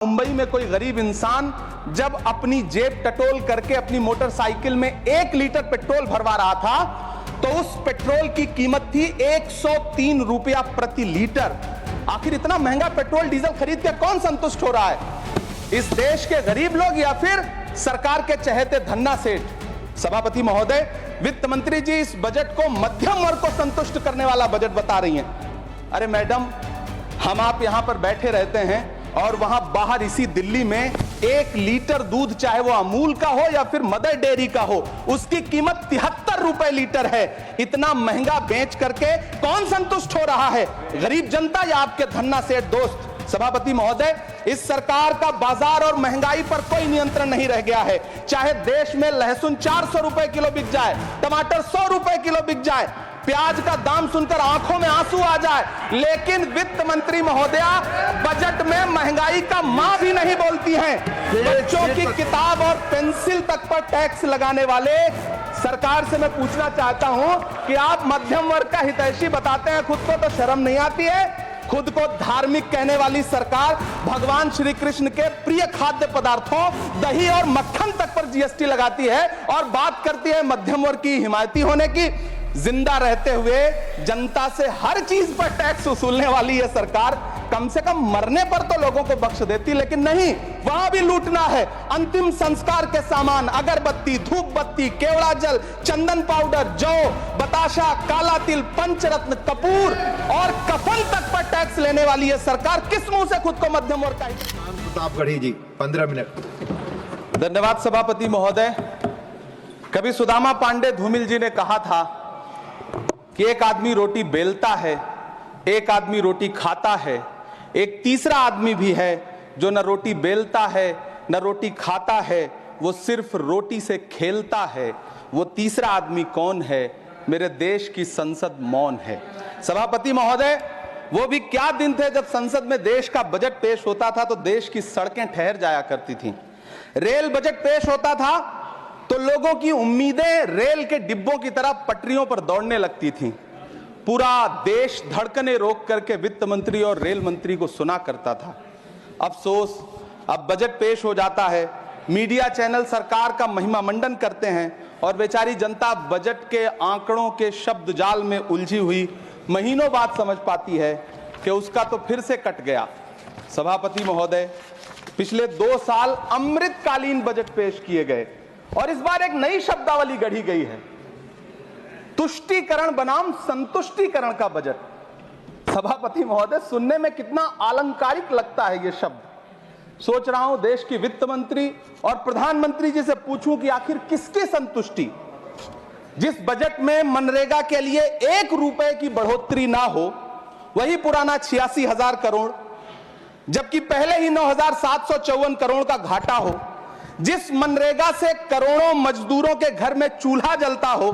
मुंबई में कोई गरीब इंसान जब अपनी जेब टटोल करके अपनी मोटरसाइकिल में 1 लीटर पेट्रोल भरवा रहा था तो उस पेट्रोल की कीमत थी 103 रुपया प्रति लीटर। आखिर इतना महंगा पेट्रोल डीजल खरीद के कौन संतुष्ट हो रहा है? इस देश के गरीब लोग या फिर सरकार के चहेते धन्ना सेठ? सभापति महोदय, वित्त मंत्री जी इस बजट को मध्यम वर्ग को संतुष्ट करने वाला बजट बता रही हैं। अरे मैडम, हम आप यहां पर बैठे रहते हैं और वहां बाहर इसी दिल्ली में 1 लीटर दूध, चाहे वो अमूल का हो या फिर मदर डेयरी का हो, उसकी कीमत 73 रुपए लीटर है। इतना महंगा बेच करके कौन संतुष्ट हो रहा है? गरीब जनता या आपके धन्ना सेठ दोस्त? सभापति महोदय, इस सरकार का बाजार और महंगाई पर कोई नियंत्रण नहीं रह गया है। चाहे देश में लहसुन 400 रुपए किलो बिक जाए, टमाटर 100 रुपए किलो बिक जाए, प्याज का दाम सुनकर आंखों में आंसू आ जाए, लेकिन वित्त मंत्री महोदया बजट में महंगाई का मां भी नहीं बोलती हैं। बच्चों की किताब और पेंसिल तक पर टैक्स लगाने वाले सरकार से मैं पूछना चाहता हूं कि आप मध्यम वर्ग का हितैषी बताते हैं, खुद को तो शर्म नहीं आती है? खुद को धार्मिक कहने वाली सरकार भगवान श्री कृष्ण के प्रिय खाद्य पदार्थों दही और मक्खन तक पर जीएसटी लगाती है और बात करती है मध्यम वर्ग की हिमायती होने की। जिंदा रहते हुए जनता से हर चीज पर टैक्स वसूलने वाली यह सरकार कम से कम मरने पर तो लोगों को बख्श देती, लेकिन नहीं, वहां भी लूटना है। अंतिम संस्कार के सामान, अगरबत्ती, धूप बत्ती, केवड़ा जल, चंदन पाउडर, जौ, बताशा, काला तिल, पंचरत्न, कपूर और कफन तक पर टैक्स लेने वाली यह सरकार किस मुंह से खुद को मध्यम वर्ग का? प्रतापगढ़ी जी, 15 मिनट। धन्यवाद सभापति महोदय। कभी सुदामा पांडे धूमिल जी ने कहा था कि एक आदमी रोटी बेलता है, एक आदमी रोटी खाता है, एक तीसरा आदमी भी है जो न रोटी बेलता है न रोटी खाता है, वो सिर्फ रोटी से खेलता है। वो तीसरा आदमी कौन है? मेरे देश की संसद मौन है। सभापति महोदय, वो भी क्या दिन थे जब संसद में देश का बजट पेश होता था तो देश की सड़कें ठहर जाया करती थीं। रेल बजट पेश होता था तो लोगों की उम्मीदें रेल के डिब्बों की तरह पटरियों पर दौड़ने लगती थीं। पूरा देश धड़कने रोक करके वित्त मंत्री और रेल मंत्री को सुना करता था। अफसोस, अब बजट पेश हो जाता है, मीडिया चैनल सरकार का महिमा मंडन करते हैं और बेचारी जनता बजट के आंकड़ों के शब्द जाल में उलझी हुई महीनों बाद समझ पाती है कि उसका तो फिर से कट गया। सभापति महोदय, पिछले 2 साल अमृतकालीन बजट पेश किए गए और इस बार एक नई शब्दावली गढ़ी गई है, तुष्टीकरण बनाम संतुष्टीकरण का बजट। सभापति महोदय, सुनने में कितना अलंकारिक लगता है ये शब्द। सोच रहा हूं देश की वित्त मंत्री और प्रधानमंत्री जी से पूछूं कि आखिर किसकी संतुष्टि? जिस बजट में मनरेगा के लिए 1 रुपए की बढ़ोतरी ना हो, वही पुराना 86,000 करोड़, जबकि पहले ही 9,754 करोड़ का घाटा हो, जिस मनरेगा से करोड़ों मजदूरों के घर में चूल्हा जलता हो,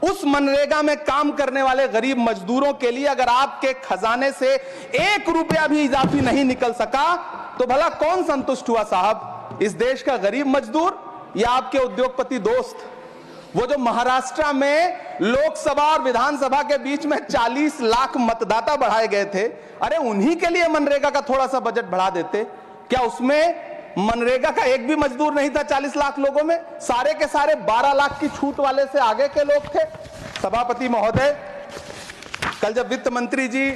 उस मनरेगा में काम करने वाले गरीब मजदूरों के लिए अगर आपके खजाने से 1 रुपया भी इजाफी नहीं निकल सका तो भला कौन संतुष्ट हुआ साहब? इस देश का गरीब मजदूर या आपके उद्योगपति दोस्त? वो जो महाराष्ट्र में लोकसभा और विधानसभा के बीच में 40 लाख मतदाता बढ़ाए गए थे, अरे उन्हीं के लिए मनरेगा का थोड़ा सा बजट बढ़ा देते। क्या उसमें मनरेगा का एक भी मजदूर नहीं था 40 लाख लोगों में? सारे के सारे 12 लाख की छूट वाले से आगे के लोग थे। सभापति महोदय, कल जब वित्त मंत्री जी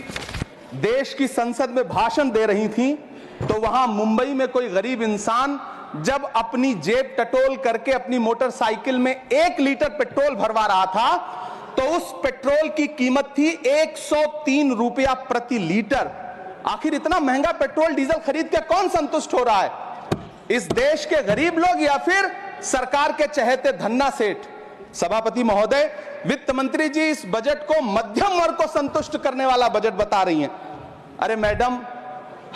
देश की संसद में भाषण दे रही थी तो वहां मुंबई में कोई गरीब इंसान जब अपनी जेब टटोल करके अपनी मोटरसाइकिल में 1 लीटर पेट्रोल भरवा रहा था तो उस पेट्रोल की कीमत थी 103 रुपया प्रति लीटर। आखिर इतना महंगा पेट्रोल डीजल खरीद के कौन संतुष्ट हो रहा है? इस देश के गरीब लोग या फिर सरकार के चहेते धन्ना सेठ? सभापति महोदय, वित्त मंत्री जी इस बजट को मध्यम वर्ग को संतुष्ट करने वाला बजट बता रही हैं। अरे मैडम,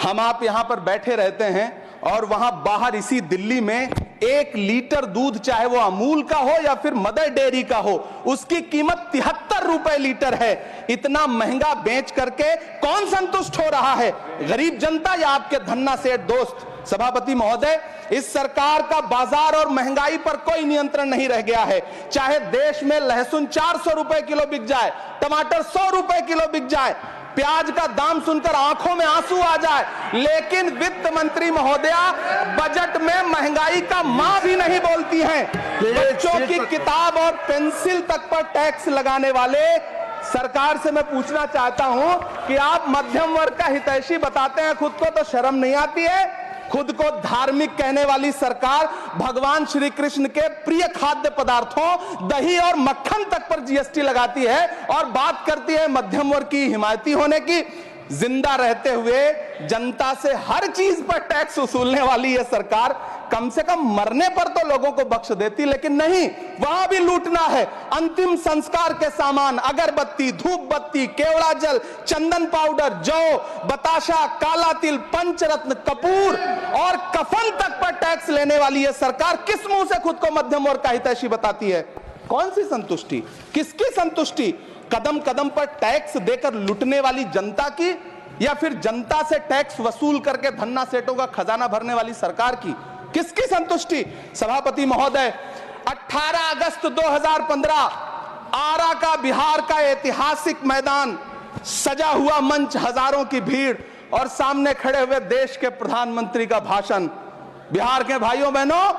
हम आप यहां पर बैठे रहते हैं और वहां बाहर इसी दिल्ली में 1 लीटर दूध, चाहे वो अमूल का हो या फिर मदर डेयरी का हो, उसकी कीमत 73 रुपए लीटर है। इतना महंगा बेच करके कौन संतुष्ट हो रहा है? गरीब जनता या आपके धन्ना सेठ दोस्त? सभापति महोदय, इस सरकार का बाजार और महंगाई पर कोई नियंत्रण नहीं रह गया है। चाहे देश में लहसुन 400 रुपए किलो बिक जाए, टमाटर 100 रुपए किलो बिक जाए, प्याज का दाम सुनकर आंखों में आंसू आ जाए, लेकिन वित्त मंत्री महोदया बजट में महंगाई का मां भी नहीं बोलती हैं। बच्चों की किताब और पेंसिल तक पर टैक्स लगाने वाले सरकार से मैं पूछना चाहता हूं कि आप मध्यम वर्ग का हितैषी बताते हैं खुद को, तो शर्म नहीं आती है? खुद को धार्मिक कहने वाली सरकार भगवान श्री कृष्ण के प्रिय खाद्य पदार्थों दही और मक्खन तक पर जीएसटी लगाती है और बात करती है मध्यम वर्ग की हिमायती होने की। जिंदा रहते हुए जनता से हर चीज पर टैक्स वसूलने वाली यह सरकार कम से कम मरने पर तो लोगों को बख्श देती, लेकिन नहीं, वहां भी लूटना है। अंतिम संस्कार के सामान अगरबत्ती, धूप बत्ती, केवड़ा जल, चंदन पाउडर, जौ, बताशा, काला तिल, पंचरत्न, कपूर और कफन तक पर टैक्स लेने वाली यह सरकार किस मुंह से खुद को मध्यम वर्ग का हितैषी बताती है? कौन सी संतुष्टि, किसकी संतुष्टि? कदम कदम पर टैक्स देकर लुटने वाली जनता की, या फिर जनता से टैक्स वसूल करके धन्ना सेठों का खजाना भरने वाली सरकार की? किसकी संतुष्टि? सभापति महोदय, 18 अगस्त 2015 आरा का बिहार का ऐतिहासिक मैदान, सजा हुआ मंच, हजारों की भीड़ और सामने खड़े हुए देश के प्रधानमंत्री का भाषण। बिहार के भाइयों बहनों,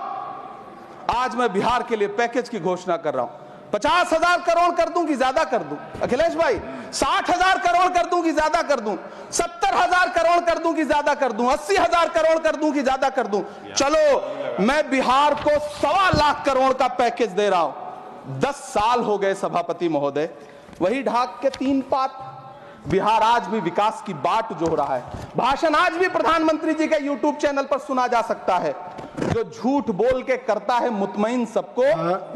आज मैं बिहार के लिए पैकेज की घोषणा कर रहा हूं। 50,000 करोड़ कर दूं कि ज्यादा कर दूं? अखिलेश भाई, 60,000 करोड़ कर दूं कि ज्यादा कर दूं? 70,000 करोड़ कर दूं कि ज्यादा कर दूं? 80,000 करोड़ कर दूं कि ज्यादा कर दूं? चलो, मैं बिहार को 1.25 लाख करोड़ का पैकेज दे रहा हूं। 10 साल हो गए सभापति महोदय, वही ढाक के 3 पात। बिहार आज भी विकास की बाट जोह रहा है। भाषण आज भी प्रधानमंत्री जी के यूट्यूब चैनल पर सुना जा सकता है। जो झूठ बोल के करता है मुतमईन सबको,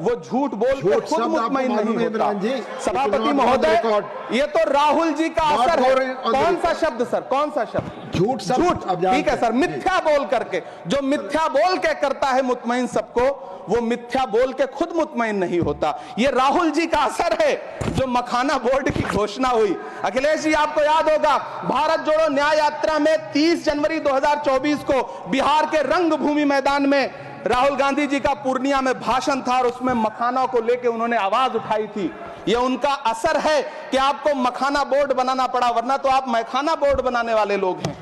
वो झूठ बोल के खुद मुतमईन नहीं होता। सभापति महोदय, ये तो राहुल जी का असर है। कौन सा शब्द सर, कौन सा शब्द? झूठ। ठीक है सर, मिथ्या बोल करके, जो मिथ्या बोल के करता है मुतमईन सबको, वो मिथ्या बोल के खुद मुतमईन नहीं होता। ये राहुल जी का असर है। जो मखाना बोर्ड की घोषणा हुई, अखिलेश जी आपको याद होगा, भारत जोड़ो न्याय यात्रा में 30 जनवरी 2024 को बिहार के रंगभूमि मैदान में राहुल गांधी जी का पूर्णिया में भाषण था और उसमें मखाना को लेकर उन्होंने आवाज उठाई थी। यह उनका असर है कि आपको मखाना बोर्ड बनाना पड़ा, वरना तो आप मैखाना बोर्ड बनाने वाले लोग हैं।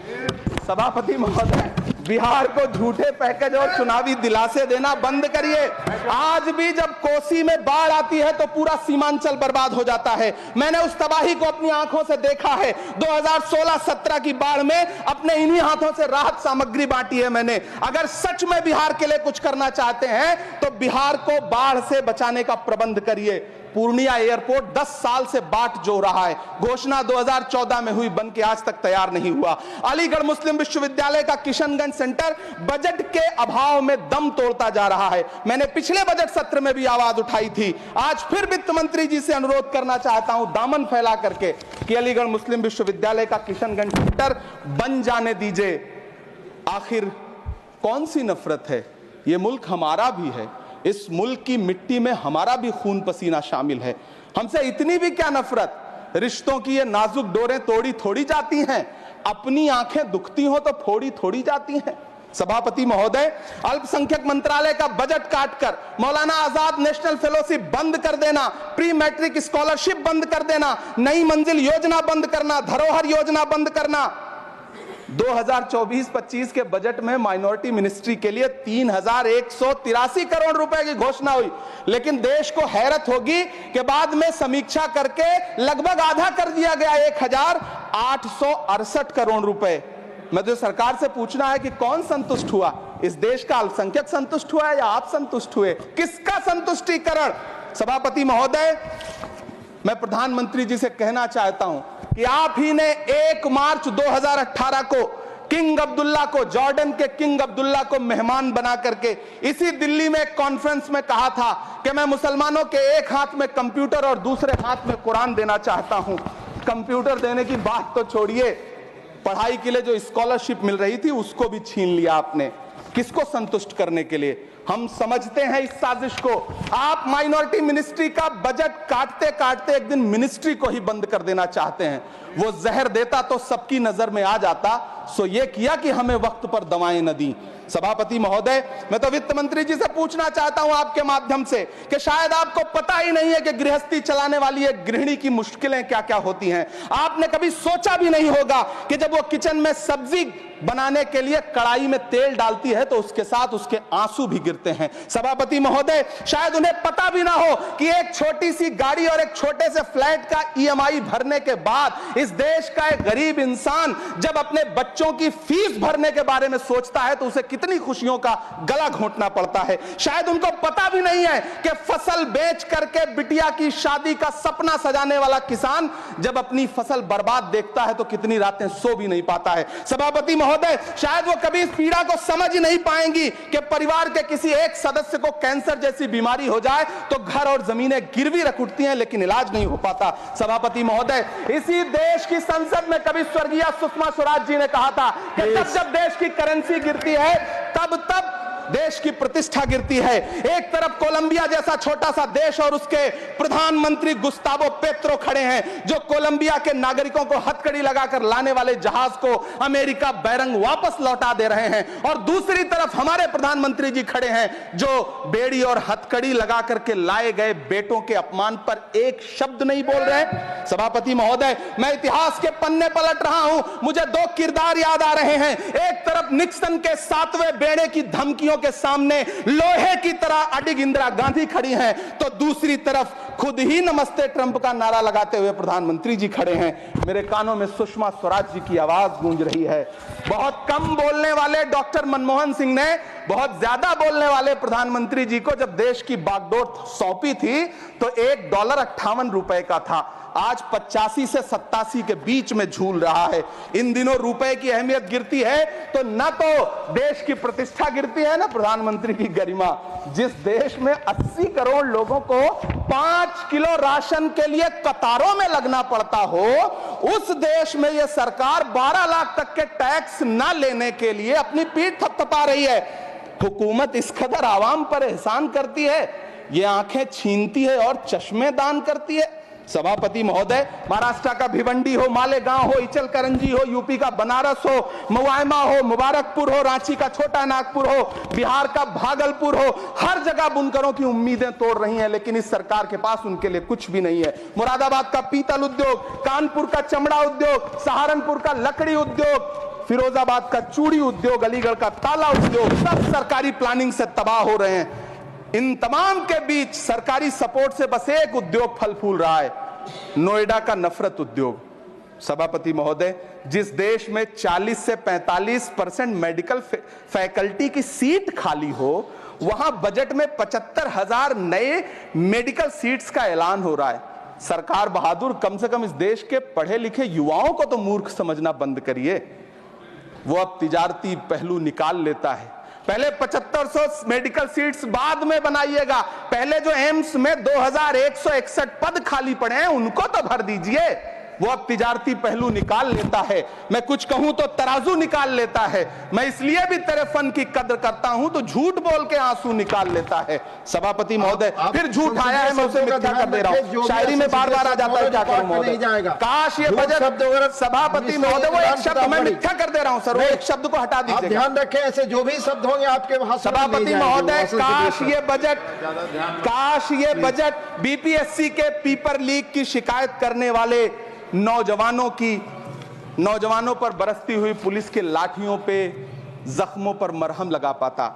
सभापति महोदय, बिहार को झूठे पैकेज और चुनावी दिलासे देना बंद करिए। आज भी जब कोसी में बाढ़ आती है तो पूरा सीमांचल बर्बाद हो जाता है। मैंने उस तबाही को अपनी आंखों से देखा है। 2016-17 की बाढ़ में अपने इन्हीं हाथों से राहत सामग्री बांटी है मैंने। अगर सच में बिहार के लिए कुछ करना चाहते हैं तो बिहार को बाढ़ से बचाने का प्रबंध करिए। पूर्णिया एयरपोर्ट 10 साल से बाट जो रहा है, घोषणा 2014 में हुई, बन के आज तक तैयार नहीं हुआ। अलीगढ़ मुस्लिम विश्वविद्यालय का किशनगंज सेंटर बजट के अभाव में दम तोड़ता जा रहा है। मैंने पिछले बजट सत्र में भी आवाज उठाई थी। आज फिर वित्त मंत्री जी से अनुरोध करना चाहता हूं, दामन फैला करके, कि अलीगढ़ मुस्लिम विश्वविद्यालय का किशनगंज सेंटर बन जाने दीजिए। आखिर कौन सी नफरत है? यह मुल्क हमारा भी है, इस मुल्क की मिट्टी में हमारा भी खून पसीना शामिल है। हमसे इतनी भी क्या नफरत? रिश्तों की ये नाजुक डोरें तोड़ी थोड़ी जाती हैं, अपनी आंखें दुखती हो तो फोड़ी थोड़ी जाती हैं। सभापति महोदय, अल्पसंख्यक मंत्रालय का बजट काटकर मौलाना आजाद नेशनल फेलोशिप बंद कर देना, प्री मैट्रिक स्कॉलरशिप बंद कर देना, नई मंजिल योजना बंद करना, धरोहर योजना बंद करना। 2024-25 के बजट में माइनॉरिटी मिनिस्ट्री के लिए 3,183 करोड़ रुपए की घोषणा हुई, लेकिन देश को हैरत होगी कि बाद में समीक्षा करके लगभग आधा कर दिया गया, 1,868 करोड़ रुपए। मुझे सरकार से पूछना है कि कौन संतुष्ट हुआ? इस देश का अल्पसंख्यक संतुष्ट हुआ है या आप संतुष्ट हुए? किसका संतुष्टिकरण? सभापति महोदय, मैं प्रधानमंत्री जी से कहना चाहता हूं कि आप ही ने 1 मार्च 2018 को किंग अब्दुल्ला को, जॉर्डन के किंग अब्दुल्ला को मेहमान बना करके इसी दिल्ली में एक कॉन्फ्रेंस में कहा था कि मैं मुसलमानों के एक हाथ में कंप्यूटर और दूसरे हाथ में कुरान देना चाहता हूं। कंप्यूटर देने की बात तो छोड़िए, पढ़ाई के लिए जो स्कॉलरशिप मिल रही थी उसको भी छीन लिया आपने। किसको संतुष्ट करने के लिए? हम समझते हैं इस साजिश को। आप माइनॉरिटी मिनिस्ट्री का बजट काटते काटते एक दिन मिनिस्ट्री को ही बंद कर देना चाहते हैं। वो जहर देता तो सबकी नजर में आ जाता, सो ये किया कि हमें वक्त पर दवाएं न दी। सभापति महोदय, मैं तो वित्त मंत्री जी से पूछना चाहता हूं आपके माध्यम से कि शायद आपको पता ही नहीं है कि गृहस्थी चलाने वाली एक गृहिणी की मुश्किलें क्या क्या होती हैं। आपने कभी सोचा भी नहीं होगा कि जब वो किचन में सब्जी बनाने के लिए कढ़ाई में तेल डालती है तो उसके साथ उसके आंसू भी गिरते हैं। सभापति महोदय, शायद उन्हें पता भी ना हो कि एक छोटी सी गाड़ी और एक छोटे से फ्लैट का ईएमआई भरने के बाद इस देश का एक गरीब इंसान जब अपने बच्चों की फीस भरने के बारे में सोचता है तो उसे कितनी खुशियों का गला घोंटना पड़ता है। शायद उनको पता भी नहीं है कि फसल बेच करके बिटिया की शादी का सपना सजाने वाला किसान जब अपनी फसल बर्बाद देखता है तो कितनी रातें सो भी नहीं पाता है। सभापति महोदय, शायद वो कभी इस पीड़ा को समझ ही नहीं पाएंगी कि परिवार के किसी एक सदस्य को कैंसर जैसी बीमारी हो जाए तो घर और जमीनें गिरवी रख उठती हैं लेकिन इलाज नहीं हो पाता। सभापति महोदय, इसी देश की संसद में कभी स्वर्गीय सुषमा स्वराज जी ने कहा था कि जब देश की करेंसी गिरती है तब देश की प्रतिष्ठा गिरती है। एक तरफ कोलंबिया जैसा छोटा सा देश और उसके प्रधानमंत्री गुस्तावो पेत्रो खड़े हैं जो कोलंबिया के नागरिकों को हथकड़ी लगाकर लाने वाले जहाज को अमेरिका बैरंग वापस लौटा दे रहे हैं, और दूसरी तरफ हमारे प्रधानमंत्री जी खड़े हैं जो बेड़ी और हथकड़ी लगा करके लाए गए बेटों के अपमान पर एक शब्द नहीं बोल रहे। सभापति महोदय, मैं इतिहास के पन्ने पलट रहा हूं, मुझे दो किरदार याद आ रहे हैं। एक तरफ निक्सन के 7वें बेड़े की धमकियों के सामने लोहे की तरह अडिग इंदिरा गांधी खड़ी हैं, तो दूसरी तरफ खुद ही नमस्ते ट्रंप का नारा लगाते हुए प्रधानमंत्री जी खड़े हैं। मेरे कानों में सुषमा स्वराज जी की आवाज गूंज रही है। बहुत कम बोलने वाले डॉक्टर मनमोहन सिंह ने बहुत ज्यादा बोलने वाले प्रधानमंत्री जी को जब देश की बागडोर सौंपी थी तो $1.58 का था, आज 85 से 87 के बीच में झूल रहा है। इन दिनों रुपए की अहमियत गिरती है तो न तो देश की प्रतिष्ठा गिरती है न प्रधानमंत्री की गरिमा। जिस देश में 80 करोड़ लोगों को 5 किलो राशन के लिए कतारों में लगना पड़ता हो, उस देश में यह सरकार 12 लाख तक के टैक्स न लेने के लिए अपनी पीठ थपथपा रही है। हुकूमत इस कदर आवाम पर एहसान करती है, ये आंखें छीनती है और चश्मे दान करती है। सभापति महोदय, महाराष्ट्र का भिवंडी हो, मालेगांव हो, इचलकरंजी हो, यूपी का बनारस हो, मुआयमा हो, मुबारकपुर हो, रांची का छोटा नागपुर हो, बिहार का भागलपुर हो, हर जगह बुनकरों की उम्मीदें तोड़ रही हैं लेकिन इस सरकार के पास उनके लिए कुछ भी नहीं है। मुरादाबाद का पीतल उद्योग, कानपुर का चमड़ा उद्योग, सहारनपुर का लकड़ी उद्योग, फिरोजाबाद का चूड़ी उद्योग, अलीगढ़ का ताला उद्योग, सब सरकारी प्लानिंग से तबाह हो रहे हैं। इन तमाम के बीच सरकारी सपोर्ट से बस एक उद्योग फल फूल रहा है, नोएडा का नफरत उद्योग। सभापति महोदय, जिस देश में 40 से 45% मेडिकल फैकल्टी की सीट खाली हो, वहां बजट में 75,000 नए मेडिकल सीट्स का ऐलान हो रहा है। सरकार बहादुर, कम से कम इस देश के पढ़े लिखे युवाओं को तो मूर्ख समझना बंद करिए। वो अब तिजारती पहलू निकाल लेता है। पहले 7500 मेडिकल सीट्स बाद में बनाइएगा, पहले जो एम्स में 2161 पद खाली पड़े हैं उनको तो भर दीजिए। वो अब तिजारती पहलू निकाल लेता है, मैं कुछ कहूं तो तराजू निकाल लेता है। मैं इसलिए भी तेरे फन की कद्र करता हूं तो झूठ बोल के आंसू निकाल लेता है। सभापति महोदय, फिर झूठ आया है, मैं उसे मिथ्या कर दे रहा हूं। शायरी में बार बार आ जाता है, क्या करूं महोदय। काश ये बजट, सभापति महोदय, वो एक शब्द मैं मिथ्या कर दे रहा हूं सर, वो एक शब्द को हटा दीजिए। ध्यान रखें, ऐसे जो भी शब्द होंगे आपके वहां। सभापति महोदय, काश ये बजट बीपीएससी के पेपर लीक की शिकायत करने वाले नौजवानों पर बरसती हुई पुलिस के लाठियों पे, जख्मों पर मरहम लगा पाता।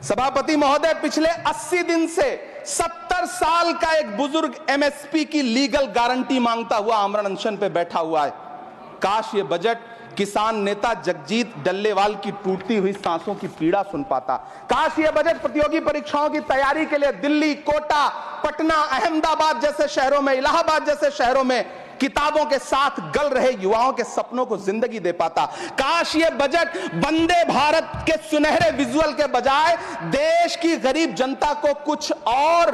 सभापति महोदय, पिछले 80 दिन से 70 साल का एक बुजुर्ग एमएसपी की लीगल गारंटी मांगता हुआ आमरण अनशन पे बैठा हुआ है। काश ये बजट किसान नेता जगजीत डल्लेवाल की टूटती हुई सांसों की पीड़ा सुन पाता। काश ये बजट प्रतियोगी परीक्षाओं की तैयारी के लिए दिल्ली, कोटा, पटना, अहमदाबाद जैसे शहरों में, इलाहाबाद जैसे शहरों में किताबों के साथ गल रहे युवाओं के सपनों को जिंदगी दे पाता। काश ये बजट वंदे भारत के सुनहरे विजुअल के बजाय देश की गरीब जनता को कुछ और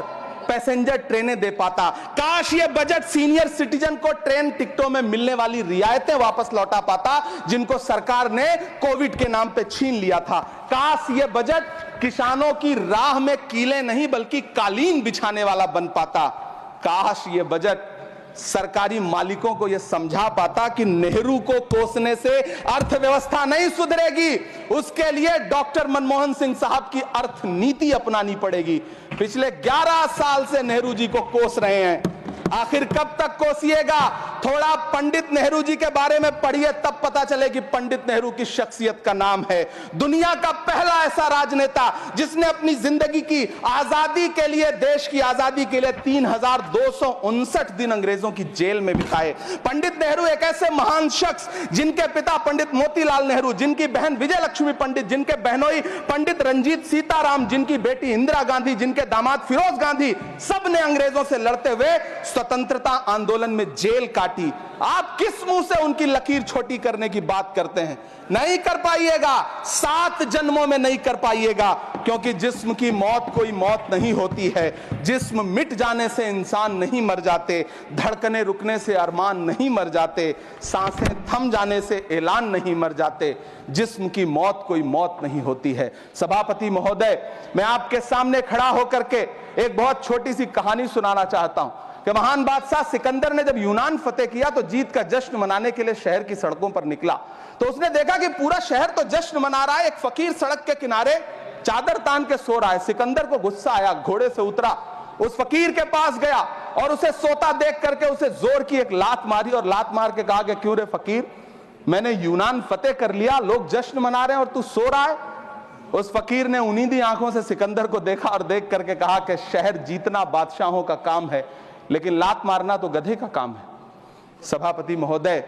पैसेंजर ट्रेनें दे पाता। काश ये बजट सीनियर सिटीजन को ट्रेन टिकटों में मिलने वाली रियायतें वापस लौटा पाता जिनको सरकार ने कोविड के नाम पे छीन लिया था। काश ये बजट किसानों की राह में कीलें नहीं बल्कि कालीन बिछाने वाला बन पाता। काश ये बजट सरकारी मालिकों को यह समझा पाता कि नेहरू को कोसने से अर्थव्यवस्था नहीं सुधरेगी, उसके लिए डॉक्टर मनमोहन सिंह साहब की अर्थ नीति अपनानी पड़ेगी। पिछले 11 साल से नेहरू जी को कोस रहे हैं, आखिर कब तक कोसिएगा? थोड़ा पंडित नेहरू जी के बारे में पढ़िए, तब पता चले कि पंडित नेहरू की शख्सियत का नाम है। दुनिया का पहला ऐसा राजनेता जिसने अपनी जिंदगी की आजादी के लिए, देश की आजादी के लिए 3259 दिन अंग्रेजों की जेल में बिताए। पंडित नेहरू एक ऐसे महान शख्स जिनके पिता पंडित मोतीलाल नेहरू, जिनकी बहन विजय लक्ष्मी पंडित, जिनके बहनोई पंडित रंजीत सीताराम, जिनकी बेटी इंदिरा गांधी, जिनके दामाद फिरोज गांधी, सब ने अंग्रेजों से लड़ते हुए स्वतंत्रता आंदोलन में जेल काटी। आप किस मुंह से उनकी लकीर छोटी करने की बात करते हैं? नहीं कर पाइएगा, 7 जन्मों में नहीं कर पाइएगा, क्योंकि जिस्म की मौत कोई मौत नहीं होती है। जिस्म मिट जाने से इंसान नहीं मर जाते, धड़कने रुकने से अरमान नहीं मर जाते, सांसें थम जाने से ऐलान नहीं मर जाते। जिस्म की मौत कोई मौत नहीं होती है। सभापति महोदय, मैं आपके सामने खड़ा होकर के एक बहुत छोटी सी कहानी सुनाना चाहता हूं कि महान बादशाह सिकंदर ने जब यूनान फतेह किया तो जीत का जश्न मनाने के लिए शहर की सड़कों पर निकला। तो उसने देखा कि पूरा शहर तो जश्न मना रहा है, एक फकीर सड़क के किनारे चादर तान के सो रहा है। सिकंदर को गुस्सा आया, घोड़े से उतरा, उस फकीर के पास गया और उसे सोता देख करके उसे जोर की एक लात मारी और लात मार के कहा कि क्यों रे फकीर, मैंने यूनान फतेह कर लिया, लोग जश्न मना रहे हैं और तू सो रहा है। उस फकीर ने उन्नीदी आंखों से सिकंदर को देखा और देख करके कहा कि शहर जीतना बादशाहों का काम है, लेकिन लात मारना तो गधे का काम है। सभापति महोदय,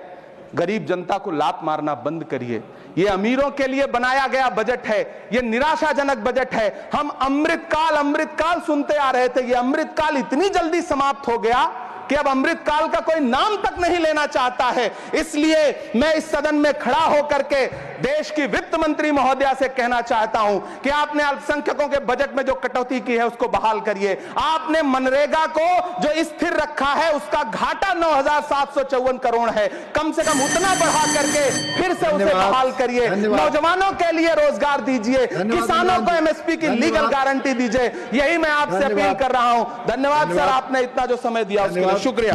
गरीब जनता को लात मारना बंद करिए। ये अमीरों के लिए बनाया गया बजट है, ये निराशाजनक बजट है। हम अमृतकाल सुनते आ रहे थे, ये अमृतकाल इतनी जल्दी समाप्त हो गया कि अब अमृतकाल का कोई नाम तक नहीं लेना चाहता है। इसलिए मैं इस सदन में खड़ा होकर के देश की वित्त मंत्री महोदया से कहना चाहता हूं कि आपने अल्पसंख्यकों के बजट में जो कटौती की है उसको बहाल करिए। आपने मनरेगा को जो स्थिर रखा है उसका घाटा 9,754 करोड़ है, कम से कम उतना बढ़ा करके फिर से उसे बहाल करिए। नौजवानों के लिए रोजगार दीजिए, किसानों को एमएसपी की लीगल गारंटी दीजिए। यही मैं आपसे अपील कर रहा हूं। धन्यवाद सर, आपने इतना जो समय दिया उसके लिए शुक्रिया।